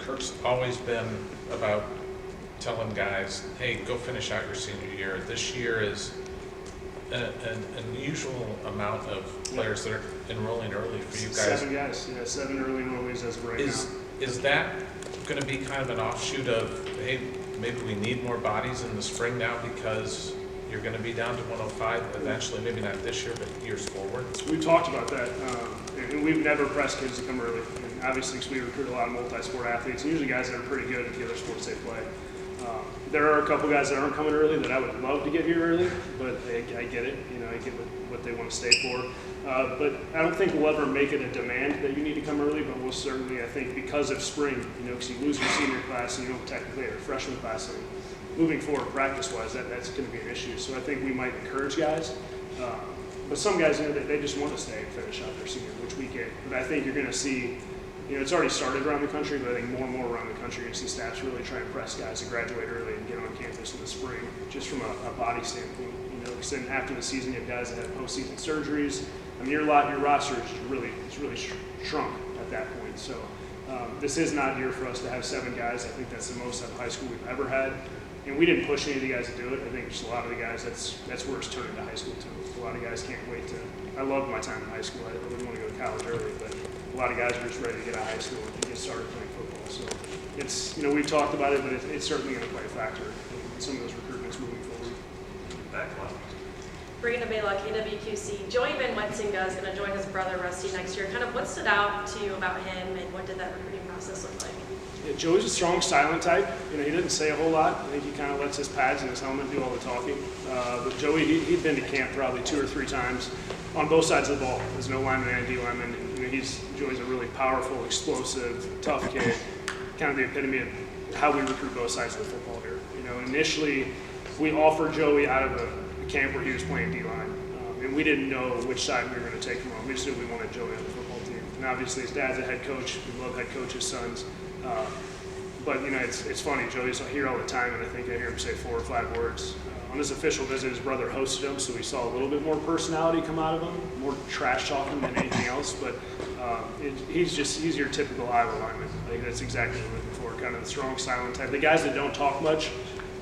Kirk's always been about telling guys, hey, go finish out your senior year. This year is an unusual amount of players that are enrolling early for you guys. 7 guys, yeah, 7 early enrollees as of right now. Is that going to be kind of an offshoot of, hey, maybe we need more bodies in the spring now because you're going to be down to 105 eventually, maybe not this year, but years forward? We've talked about that, and we've never pressed kids to come early. And obviously, because we recruit a lot of multi-sport athletes, and usually guys that are pretty good at the other sports they play. There are a couple guys that aren't coming early that I would love to get here early, but I get it. You know, I get what they want to stay for. But I don't think we'll ever make it a demand that you need to come early, but we'll certainly, I think, because of spring, you know, because you lose your senior class and you don't technically have a freshman class, and moving forward practice-wise, that's going to be an issue. So I think we might encourage guys. But some guys, you know, they just want to stay and finish out their senior, which we get. But I think you're going to see, you know, it's already started around the country, but I think more and more around the country, you're going to see staffs really try and press guys to graduate early and get on campus in the spring, just from a body standpoint. You know, because then after the season, you have guys that have postseason surgeries. I mean, your roster is really shrunk at that point. So this is not a year for us to have 7 guys. I think that's the most out of high school we've ever had. And we didn't push any of the guys to do it. I think just a lot of the guys, that's where it's turned into high school too. A lot of guys can't wait to. I loved my time in high school. I really want to go to college early, but a lot of guys are just ready to get out of high school and get started playing football. So it's, you know, we've talked about it, but it's certainly going to play a factor in some of those recruitments moving forward. Back one. Brina Baylock, KWQC. Joey Benwetsinga is going to join his brother Rusty next year. Kind of what stood out to you about him, and what did that recruiting process look like? Yeah, Joey's a strong, silent type. You know, he doesn't say a whole lot. I think he kind of lets his pads and his helmet do all the talking. But Joey, he'd been to camp probably 2 or 3 times on both sides of the ball. There's no lineman and D lineman. And, you know, Joey's a really powerful, explosive, tough kid. Kind of the epitome of how we recruit both sides of the football here. You know, initially we offered Joey out of a camp where he was playing D-line. And we didn't know which side we were going to take from him. We just knew we wanted Joey on the football team. And obviously his dad's a head coach. We love head coach's sons. But, you know, it's funny. Joey's here all the time, and I think I hear him say 4 or 5 words. On his official visit, his brother hosted him, so we saw a little bit more personality come out of him, more trash talking than anything else. But he's your typical Iowa lineman. I think that's exactly what we're looking for, kind of the strong, silent type. The guys that don't talk much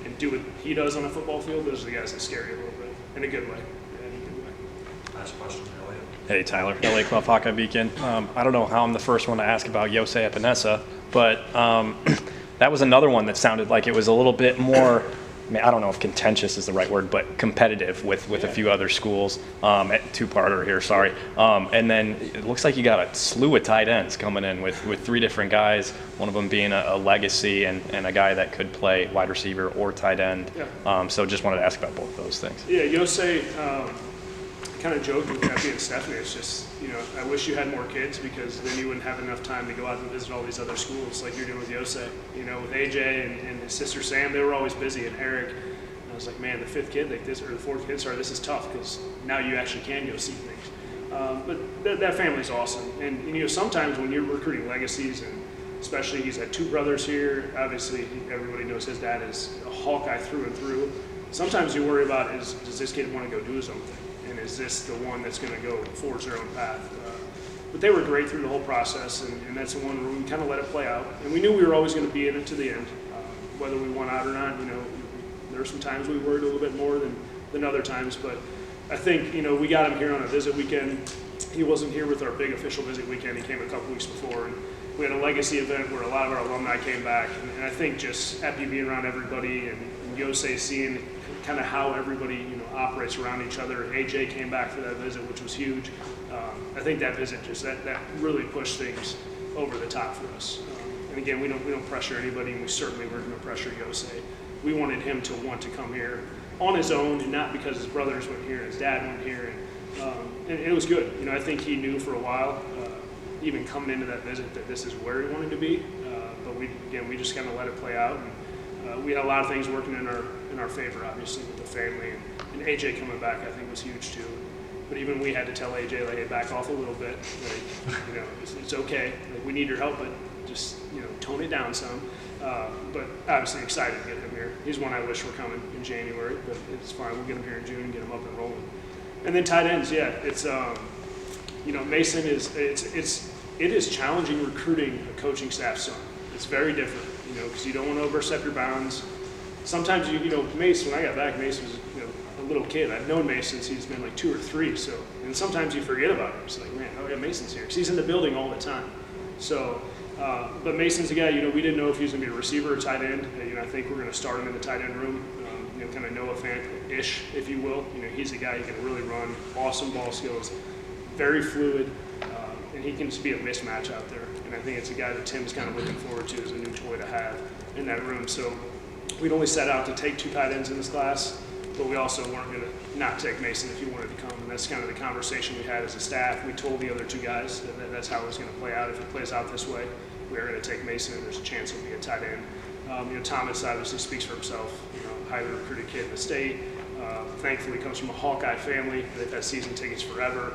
and do what he does on the football field, those are the guys that scare you a little bit, in a good way. Yeah, in a good way. Last question, Elliot. Hey, Tyler. Elliot Clough, Hawkeye Beacon. I don't know how I'm the first one to ask about Yose Epenesa, but that was another one that sounded like it was a little bit more, I don't know if contentious is the right word, but competitive with a few other schools. Two-parter here, sorry. And then it looks like you got a slew of tight ends coming in with 3 different guys, one of them being a legacy and a guy that could play wide receiver or tight end. Yeah. So just wanted to ask about both those things. Yeah, Yose, kind of joked with Effie and Stephanie. It's just, you know, I wish you had more kids because then you wouldn't have enough time to go out and visit all these other schools like you're doing with Yose. You know, with AJ and his sister Sam, they were always busy, and Eric. And I was like, man, the 5th kid like this, or the 4th kid, sorry, this is tough because now you actually can go see things. But that family's awesome. And, you know, sometimes when you're recruiting legacies, and especially he's had 2 brothers here, obviously everybody knows his dad is a Hawkeye through and through. Sometimes you worry about, does this kid want to go do his own thing? And is this the one that's going to go forge their own path? But they were great through the whole process, and that's the one where we kind of let it play out. And we knew we were always going to be in it to the end, whether we won out or not. You know, there were some times we worried a little bit more than other times, but I think, you know, we got him here on a visit weekend. He wasn't here with our big official visit weekend. He came a couple weeks before, and we had a legacy event where a lot of our alumni came back. And I think just Epi being around everybody and Yose seeing kind of how everybody, you know, operates around each other. AJ came back for that visit, which was huge. I think that visit just that really pushed things over the top for us. And again, we don't pressure anybody, and we certainly weren't going to pressure Yose. We wanted him to want to come here on his own, and not because his brothers went here, his dad went here, and it was good. You know, I think he knew for a while, even coming into that visit, that this is where he wanted to be. But we just kind of let it play out. And, we had a lot of things working in our favor, obviously, with the family, and AJ coming back, I think, was huge too. But even we had to tell AJ, like, hey, back off a little bit. Like, you know, it's okay. Like, we need your help, but just, you know, tone it down some. But obviously excited to get him here. He's one I wish were coming in January, but it's fine. We'll get him here in June and get him up and rolling. And then tight ends, yeah, it's you know, Mason it is challenging recruiting a coaching staff son. It's very different, you know, because you don't want to overstep your bounds. Sometimes you know, Mace, when I got back, Mace was, you know, a little kid. I've known Mace since he's been like 2 or 3. So, and sometimes you forget about him. It's like, man, oh yeah, Mason's here. 'Cause he's in the building all the time. So, but Mason's a guy, you know, we didn't know if he was going to be a receiver or tight end. You know, I think we're going to start him in the tight end room. You know, kind of Noah Fant-ish, if you will. You know, he's a guy who can really run, awesome ball skills, very fluid, and he can just be a mismatch out there. And I think it's a guy that Tim's kind of looking forward to as a new toy to have in that room. So we'd only set out to take 2 tight ends in this class, but we also weren't going to not take Mason if he wanted to come. And that's kind of the conversation we had as a staff. We told the other 2 guys that that's how it was going to play out. If it plays out this way, we are going to take Mason, and there's a chance he'll be a tight end. You know, Thomas obviously speaks for himself. You know, highly recruited kid in the state. Thankfully, comes from a Hawkeye family. They've had season tickets forever.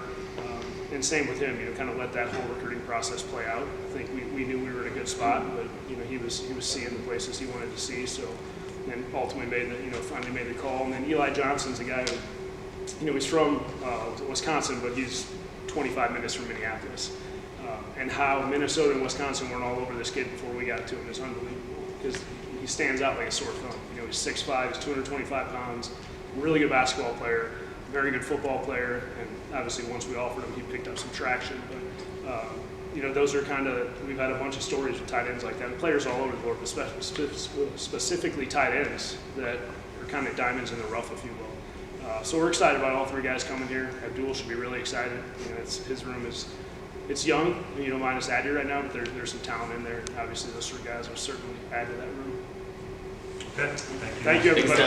And same with him. You know, kind of let that whole recruiting process play out. I think we knew we were in a good spot, but you know, he was seeing the places he wanted to see. So, and ultimately finally made the call. And then Eli Johnson's a guy who, you know, he's from Wisconsin, but he's 25 minutes from Minneapolis. And how Minnesota and Wisconsin weren't all over this kid before we got to him is unbelievable, because he stands out like a sore thumb. You know, he's 6'5", he's 225 pounds, really good basketball player, very good football player, and obviously once we offered him, he picked up some traction. But you know, those are kind of, we've had a bunch of stories with tight ends like that, and players all over the board, but specifically tight ends that are kind of diamonds in the rough, if you will. So we're excited about all 3 guys coming here. Abdul should be really excited. You know, his room is, it's young, you know, minus Addy right now, but there's some talent in there. Obviously, those 3 guys will certainly add to that room. Okay, thank you. Thank you, everybody.